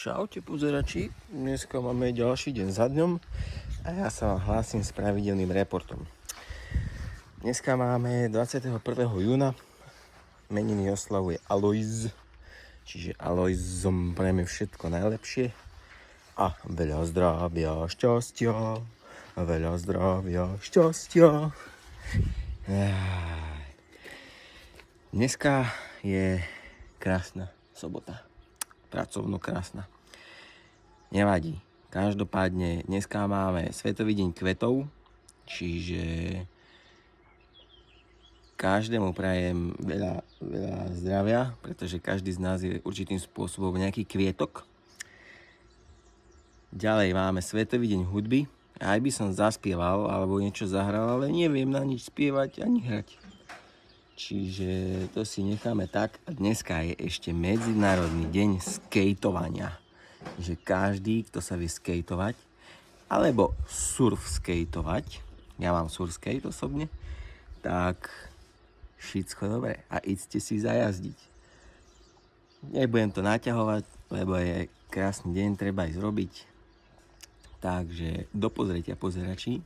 Čaute pozerači, dneska máme ďalší deň za dňom a ja sa vám hlásim s pravidelným reportom. Dneska máme 21. júna, meniny oslavuje Alojz, čiže Alojzom prejme všetko najlepšie a veľa zdravia, šťastia, veľa zdravia, šťastia. Dneska je krásna sobota. Pracovno krásna. Nevadí. Každopádne dneska máme Svetový deň kvetov, čiže každému prajem veľa zdravia, pretože každý z nás je určitým spôsobom nejaký kvietok. Ďalej máme Svetový deň hudby. Aj by som zaspieval alebo niečo zahral, ale neviem na nič spievať ani hrať. Čiže to si necháme tak. A dneska je ešte Medzinárodný deň skejtovania. Že každý, kto sa vie skejtovať, alebo surf skejtovať, ja mám surf skate osobne, tak všetko dobre. A idete si zajazdiť. Nebudem to naťahovať, lebo je krásny deň, treba ísť robiť. Takže do pozretia pozerači.